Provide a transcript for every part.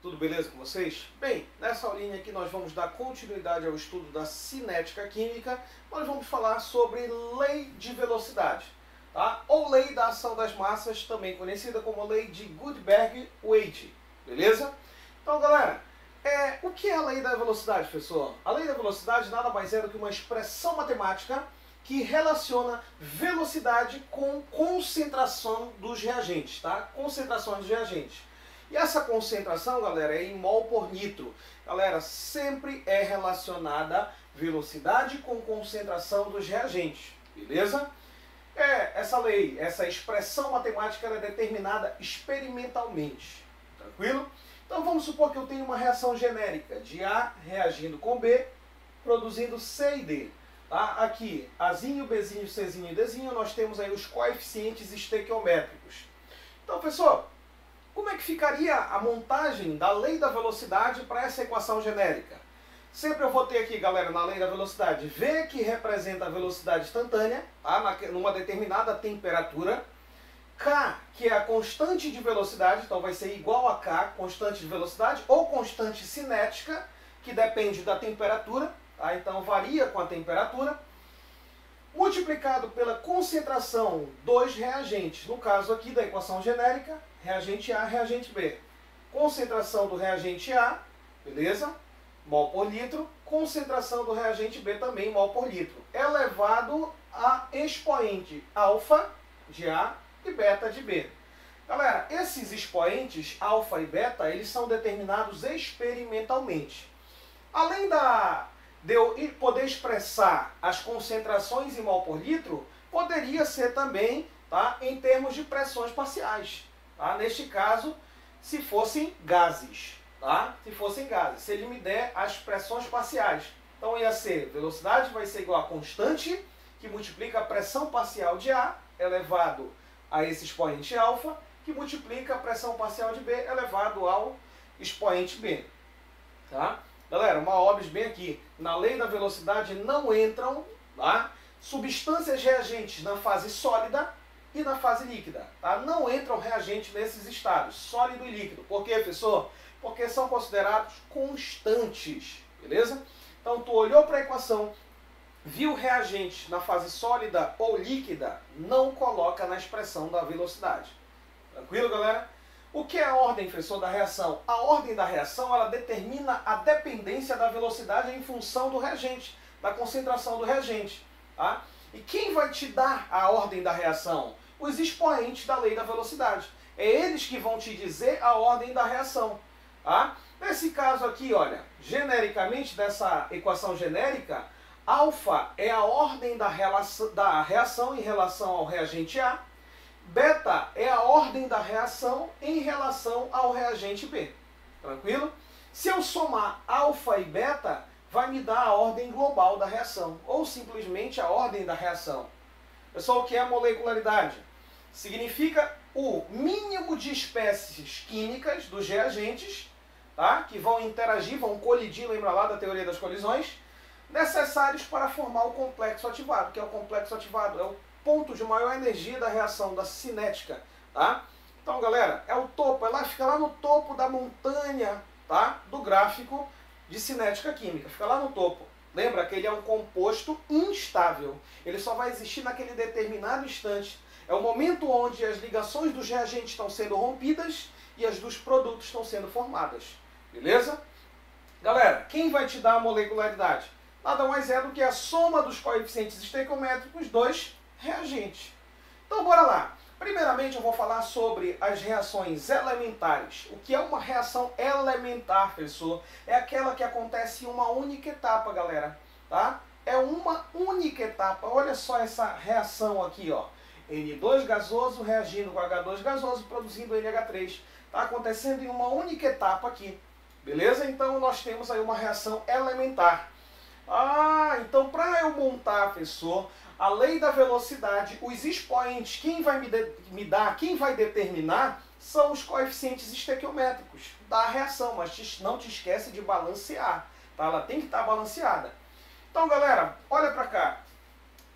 Tudo beleza com vocês? Bem, nessa aulinha aqui nós vamos dar continuidade ao estudo da cinética química. Nós vamos falar sobre lei de velocidade, tá? Ou lei da ação das massas, também conhecida como lei de Gutenberg-Wade, beleza? Então, galera, o que é a lei da velocidade, professor? A lei da velocidade nada mais é do que uma expressão matemática que relaciona velocidade com concentração dos reagentes, tá? Concentrações dos reagentes. E essa concentração, galera, é em mol por litro. Galera, sempre é relacionada velocidade com concentração dos reagentes, beleza? Essa lei, essa expressão matemática, ela é determinada experimentalmente, tranquilo? Então vamos supor que eu tenho uma reação genérica de A reagindo com B, produzindo C e D. Tá? Aqui, Azinho, Bzinho, Czinho e Dzinho, nós temos aí os coeficientes estequiométricos. Então, professor, como é que ficaria a montagem da lei da velocidade para essa equação genérica? Sempre eu vou ter aqui, galera, na lei da velocidade, V, que representa a velocidade instantânea, tá? Numa determinada temperatura. K, que é a constante de velocidade, então vai ser igual a K, constante de velocidade, ou constante cinética, que depende da temperatura, tá? Então varia com a temperatura, multiplicado pela concentração dos reagentes. No caso aqui da equação genérica, reagente A, reagente B. Concentração do reagente A, beleza? Mol por litro. Concentração do reagente B também, mol por litro. Elevado a expoente alfa de A e beta de B. Galera, esses expoentes, alfa e beta, eles são determinados experimentalmente. Além de eu poder expressar as concentrações em mol por litro, poderia ser também, tá, em termos de pressões parciais. Tá? Neste caso, se fossem gases. Tá? Se fossem gases, se ele me der as pressões parciais. Então ia ser, velocidade vai ser igual a constante, que multiplica a pressão parcial de A, elevado a esse expoente alfa, que multiplica a pressão parcial de B, elevado ao expoente B. Tá? Galera, uma óbvio bem aqui, na lei da velocidade não entram, tá, substâncias reagentes na fase sólida e na fase líquida. Tá? Não entram reagentes nesses estados, sólido e líquido. Por quê, professor? Porque são considerados constantes, beleza? Então, tu olhou para a equação, viu reagentes na fase sólida ou líquida, não coloca na expressão da velocidade. Tranquilo, galera? O que é a ordem, professor, da reação? A ordem da reação, ela determina a dependência da velocidade em função do reagente, da concentração do reagente. Tá? E quem vai te dar a ordem da reação? Os expoentes da lei da velocidade. É eles que vão te dizer a ordem da reação. Tá? Nesse caso aqui, olha, genericamente, dessa equação genérica, alfa é a ordem da reação em relação ao reagente A, beta é a ordem da reação em relação ao reagente B. Tranquilo? Se eu somar alfa e beta, vai me dar a ordem global da reação, ou simplesmente a ordem da reação. Pessoal, o que é a molecularidade? Significa o mínimo de espécies químicas dos reagentes, tá? Que vão interagir, vão colidir, lembra lá da teoria das colisões, necessários para formar o complexo ativado. Que é o complexo ativado? É o ponto de maior energia da reação, da cinética. Tá? Então, galera, é o topo, fica lá no topo da montanha, tá? Do gráfico de cinética química. Fica lá no topo. Lembra que ele é um composto instável. Ele só vai existir naquele determinado instante. É o momento onde as ligações dos reagentes estão sendo rompidas e as dos produtos estão sendo formadas. Beleza? Galera, quem vai te dar a molecularidade? Nada mais é do que a soma dos coeficientes estequiométricos dos reagentes. Então, bora lá. Primeiramente, eu vou falar sobre as reações elementares. O que é uma reação elementar, professor? É aquela que acontece em uma única etapa, galera. Tá? É uma única etapa. Olha só essa reação aqui, ó. N2 gasoso reagindo com H2 gasoso, produzindo NH3. Está acontecendo em uma única etapa aqui. Beleza? Então, nós temos aí uma reação elementar. Então para eu montar, professor, a lei da velocidade, os expoentes, quem vai me dar, quem vai determinar, são os coeficientes estequiométricos da reação, mas não te esquece de balancear, tá? Ela tem que estar balanceada. Então, galera, olha para cá,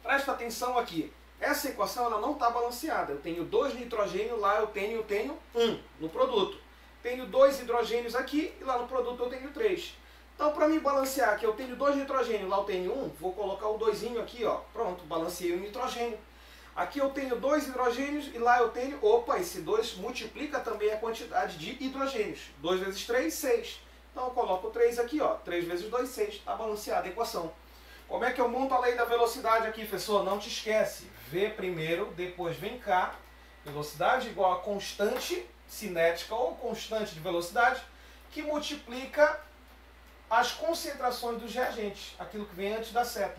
presta atenção aqui. essa equação ela não está balanceada. Eu tenho 2 nitrogênios, lá eu tenho 1 no produto. Tenho 2 hidrogênios aqui e lá no produto eu tenho 3. Então, para me balancear, que eu tenho 2 nitrogênios, lá eu tenho 1, vou colocar o 2 aqui, ó. Pronto, balanceei o nitrogênio. Aqui eu tenho 2 hidrogênios e lá eu tenho... Opa, esse 2 multiplica também a quantidade de hidrogênios. 2 vezes 3, 6. Então eu coloco 3 aqui, ó. 3 vezes 2, 6. Está balanceada a equação. Como é que eu monto a lei da velocidade aqui, professor? Não te esquece. V primeiro, depois vem cá. Velocidade igual a constante cinética ou constante de velocidade, que multiplica as concentrações dos reagentes. Aquilo que vem antes da seta.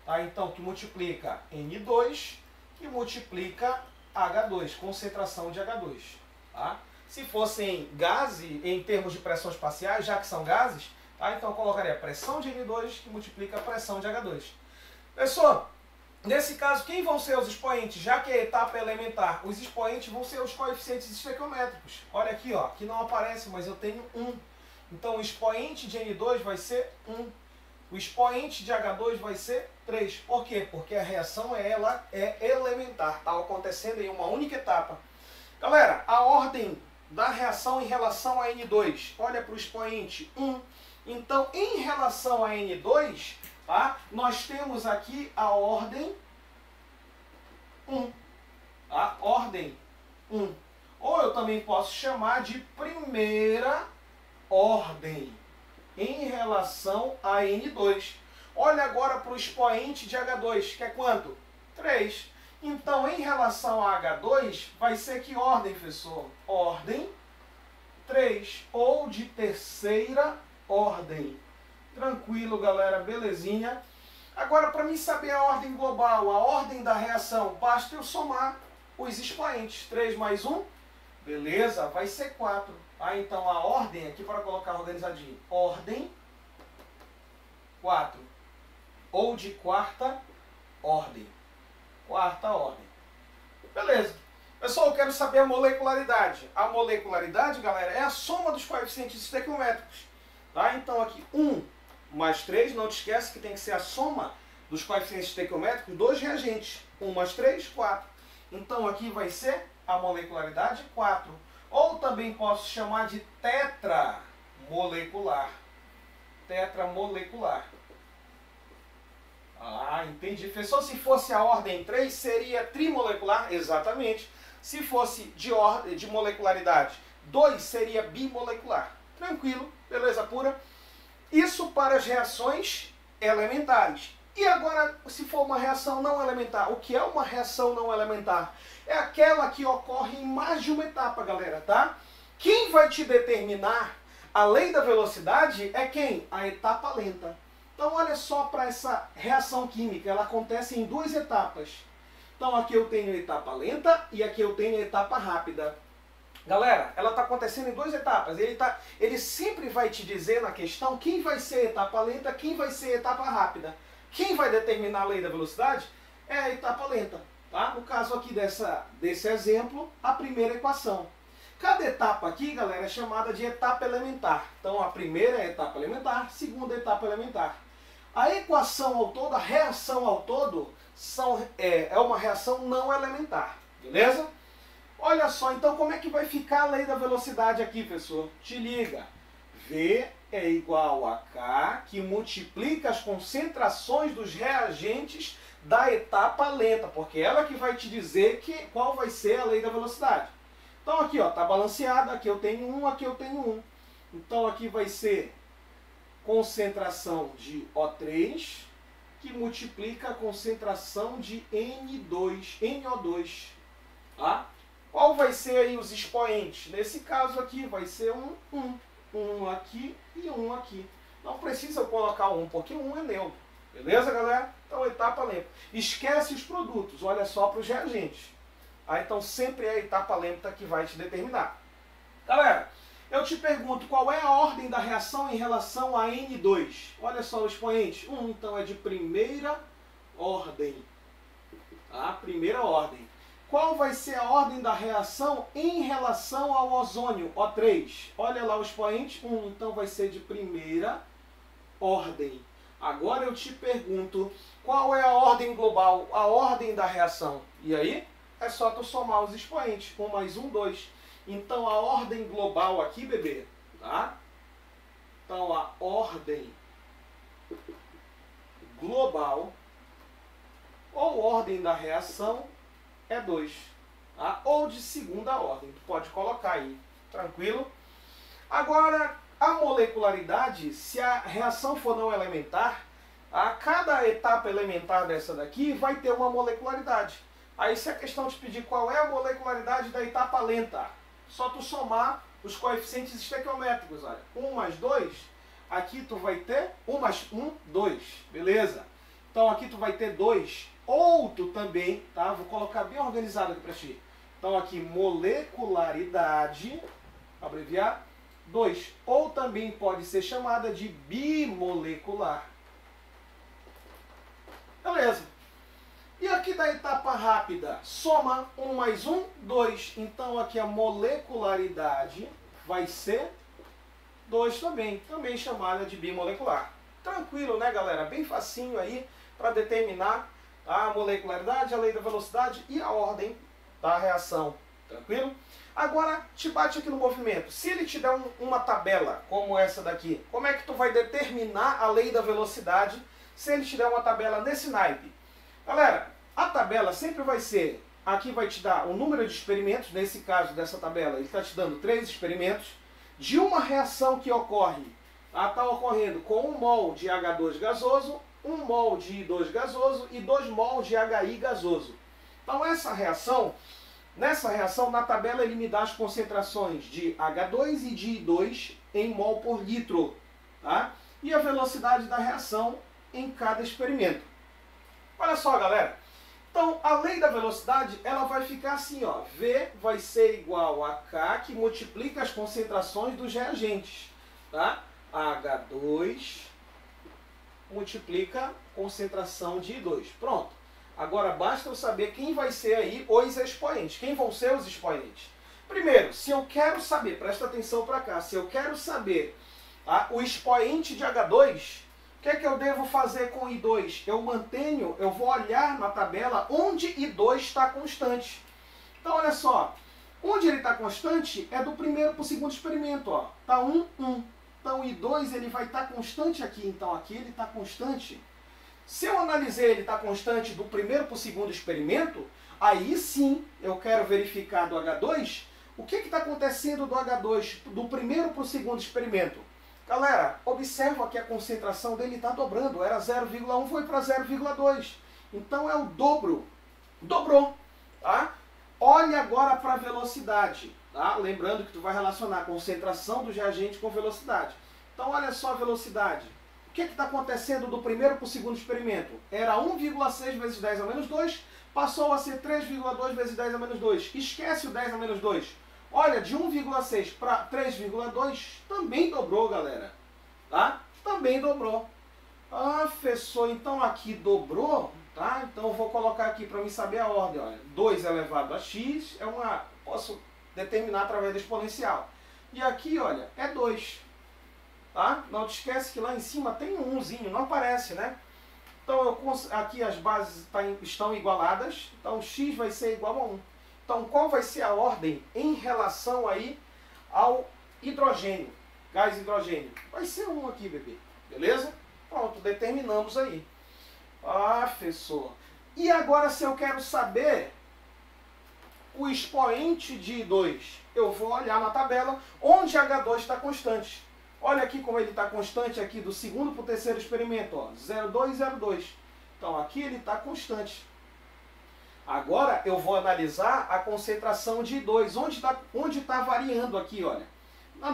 Tá? Então, que multiplica N2... que multiplica H2, concentração de H2. Tá? Se fossem gases, em termos de pressão espaciais, já que são gases, tá? Então eu colocaria pressão de N2 que multiplica a pressão de H2. Pessoal, nesse caso, quem vão ser os expoentes? Já que é a etapa elementar, os expoentes vão ser os coeficientes estequiométricos. Olha aqui, ó, aqui não aparece, mas eu tenho 1. Então o expoente de N2 vai ser 1. O expoente de H2 vai ser 3. Por quê? Porque a reação ela é elementar, está acontecendo em uma única etapa. Galera, a ordem da reação em relação a N2, olha para o expoente 1. Então, em relação a N2, tá, nós temos aqui a ordem 1. Tá? Ordem 1. Ou eu também posso chamar de primeira ordem em relação a N2. Olha agora para o expoente de H2, que é quanto? 3. Então, em relação a H2, vai ser que ordem, professor? Ordem 3, ou de terceira ordem. Tranquilo, galera, belezinha. Agora, para mim saber a ordem global, a ordem da reação, basta eu somar os expoentes. 3 mais 1, beleza, vai ser 4. Então a ordem, aqui para colocar organizadinho, ordem 4, ou de quarta ordem. Quarta ordem. Beleza. Pessoal, eu quero saber a molecularidade. A molecularidade, galera, é a soma dos coeficientes estequiométricos. Tá? Então aqui 1 mais 3, não te esquece que tem que ser a soma dos coeficientes estequiométricos dos reagentes. 1 mais 3, 4. Então aqui vai ser a molecularidade 4. Ou também posso chamar de tetramolecular. Tetramolecular. Ah, entendi. Professor, se fosse a ordem 3, seria trimolecular? Exatamente. Se fosse de molecularidade 2, seria bimolecular. Tranquilo, beleza pura. Isso para as reações elementares. E agora, se for uma reação não elementar, o que é uma reação não elementar? É aquela que ocorre em mais de uma etapa, galera, tá? Quem vai te determinar a lei da velocidade é quem? A etapa lenta. Então, olha só para essa reação química, ela acontece em 2 etapas. Então, aqui eu tenho a etapa lenta e aqui eu tenho a etapa rápida. Galera, ela está acontecendo em 2 etapas. Ele sempre vai te dizer na questão quem vai ser a etapa lenta, quem vai ser a etapa rápida. Quem vai determinar a lei da velocidade é a etapa lenta. Tá? No caso aqui desse exemplo, a primeira equação. Cada etapa aqui, galera, é chamada de etapa elementar. Então, a primeira é a etapa elementar, a segunda é a etapa elementar. A equação ao todo, a reação ao todo, é uma reação não elementar. Beleza? Olha só, então, como é que vai ficar a lei da velocidade aqui, pessoal? Te liga. V é igual a K, que multiplica as concentrações dos reagentes da etapa lenta, porque ela que vai te dizer qual vai ser a lei da velocidade. Então aqui, ó, tá balanceado, aqui eu tenho 1, aqui eu tenho 1. Então aqui vai ser concentração de O3, que multiplica a concentração de NO2. Tá? Qual vai ser aí os expoentes? Nesse caso aqui vai ser um aqui e um aqui. Não precisa eu colocar um, porque um é neutro. Beleza, galera? Então, etapa lenta. Esquece os produtos, olha só para os reagentes. Então, sempre é a etapa lenta que vai te determinar. Galera, eu te pergunto, qual é a ordem da reação em relação a N2? Olha só o expoente. Então, é de primeira ordem. Tá? Primeira ordem. Qual vai ser a ordem da reação em relação ao ozônio, O3? Olha lá o expoente, então vai ser de primeira ordem. Agora eu te pergunto, qual é a ordem global, a ordem da reação? E aí, é só tu somar os expoentes. 1 mais 1, 2. Então, a ordem global aqui, bebê, tá? Então, a ordem global, ou ordem da reação, é 2. Tá? Ou de segunda ordem. Tu pode colocar aí, tranquilo? Agora, a molecularidade, se a reação for não elementar, a cada etapa elementar dessa daqui vai ter uma molecularidade. Aí se a questão te pedir qual é a molecularidade da etapa lenta, só tu somar os coeficientes estequiométricos. Olha, 1 mais 2, aqui tu vai ter 1 mais 1, 2, beleza? Então aqui tu vai ter 2, ou tu também, tá? Vou colocar bem organizado aqui para ti. Então aqui, molecularidade, abreviar, 2, ou também pode ser chamada de bimolecular. Beleza. E aqui da etapa rápida, soma 1 mais 1, 2. Então aqui a molecularidade vai ser 2 também chamada de bimolecular. Tranquilo, né, galera? Bem facinho aí para determinar a molecularidade, a lei da velocidade e a ordem da reação. Tranquilo? Agora, te bate aqui no movimento. Se ele te der uma tabela como essa daqui, como é que tu vai determinar a lei da velocidade se ele te der uma tabela nesse naipe? Galera, a tabela sempre vai ser, aqui vai te dar o número de experimentos, nesse caso dessa tabela, ele está te dando 3 experimentos, de uma reação que ocorre, está ocorrendo com 1 mol de H2 gasoso, 1 mol de I2 gasoso e 2 mol de HI gasoso. Então essa reação, nessa reação, na tabela ele me dá as concentrações de H2 e de I2 em mol por litro, tá? E a velocidade da reação em cada experimento. Olha só, galera. Então, a lei da velocidade, ela vai ficar assim, ó. V vai ser igual a K, que multiplica as concentrações dos reagentes, tá? H2 multiplica concentração de I2. Pronto. Agora, basta eu saber quem vai ser aí os expoentes. Quem vão ser os expoentes? Primeiro, se eu quero saber, presta atenção para cá, se eu quero saber o expoente de H2, o que é que eu devo fazer com I2? Eu vou olhar na tabela onde I2 está constante. Então, olha só, onde ele está constante é do primeiro para o segundo experimento. Está 1, 1. Então, I2 ele vai estar constante aqui. Então, aqui ele está constante. Se eu analisar ele está constante do primeiro para o segundo experimento, aí sim eu quero verificar do H2 o que está acontecendo do H2 do primeiro para o segundo experimento. Galera, observa que a concentração dele está dobrando. Era 0,1, foi para 0,2. Então é o dobro. Dobrou. Tá? Olha agora para a velocidade. Tá? Lembrando que tu vai relacionar a concentração dos reagentes com velocidade. Então olha só a velocidade. O que está acontecendo do primeiro para o segundo experimento? Era 1,6 vezes 10 a menos 2, passou a ser 3,2 vezes 10 a menos 2. Esquece o 10 a menos 2. Olha, de 1,6 para 3,2 também dobrou, galera. Tá? Também dobrou. Ah, professor, então aqui dobrou, tá? Então eu vou colocar aqui para mim saber a ordem. Olha, 2 elevado a x posso determinar através da exponencial. E aqui, olha, é 2. Tá? Não te esquece que lá em cima tem um 1zinho, não aparece, né? Então aqui as bases estão igualadas, então x vai ser igual a 1. Então qual vai ser a ordem em relação aí ao hidrogênio, gás hidrogênio? Vai ser 1 aqui, bebê. Beleza? Pronto, determinamos aí. Ah, professor. E agora se eu quero saber o expoente de I2, eu vou olhar na tabela onde H2 está constante. Olha aqui como ele está constante aqui do segundo para o terceiro experimento, ó, 0,2, 0,2. Então aqui ele está constante. Agora eu vou analisar a concentração de I2, onde está variando aqui, olha.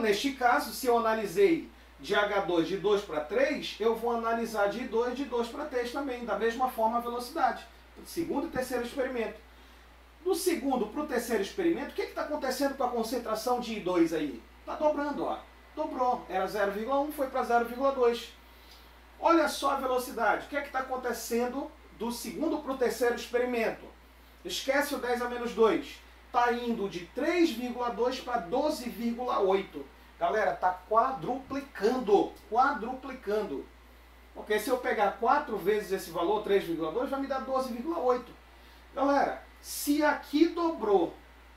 Neste caso, se eu analisei de H2 de 2 para 3, eu vou analisar de I2 de 2 para 3 também, da mesma forma a velocidade. Segundo e terceiro experimento. Do segundo para o terceiro experimento, o que está acontecendo com a concentração de I2 aí? Está dobrando, ó. Dobrou. Era 0,1, foi para 0,2. Olha só a velocidade. O que é que está acontecendo do segundo para o terceiro experimento? Esquece o 10 a menos 2. Está indo de 3,2 para 12,8. Galera, está quadruplicando. Quadruplicando. Porque se eu pegar 4 vezes esse valor, 3,2, vai me dar 12,8. Galera, se aqui dobrou,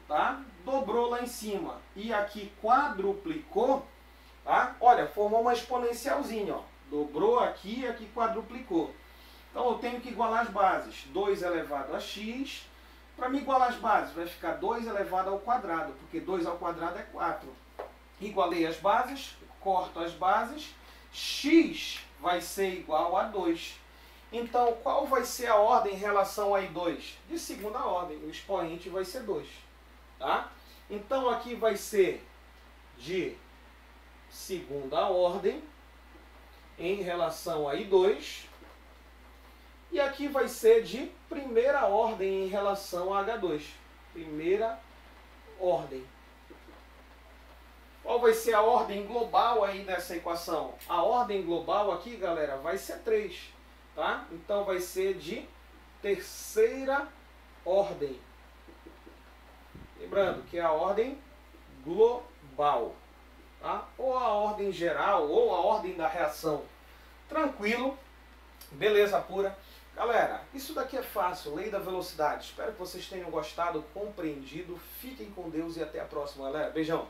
tá? Dobrou lá em cima e aqui quadruplicou, tá? Olha, formou uma exponencialzinha, ó. Dobrou aqui e aqui quadruplicou. Então eu tenho que igualar as bases. 2 elevado a x. Para me igualar as bases, vai ficar 2 elevado ao quadrado, porque 2 ao quadrado é 4. Igualei as bases, corto as bases. X vai ser igual a 2. Então, qual vai ser a ordem em relação a I2? De segunda ordem. O expoente vai ser 2. Tá? Então, aqui vai ser de segunda ordem em relação a I2. E aqui vai ser de primeira ordem em relação a H2. Primeira ordem. Qual vai ser a ordem global aí dessa equação? A ordem global aqui, galera, vai ser 3. Tá? Então vai ser de terceira ordem. Lembrando que é a ordem global. Tá? Ou a ordem geral, ou a ordem da reação. Tranquilo. Beleza pura. Galera, isso daqui é fácil, lei da velocidade. Espero que vocês tenham gostado, compreendido. Fiquem com Deus e até a próxima, galera. Beijão.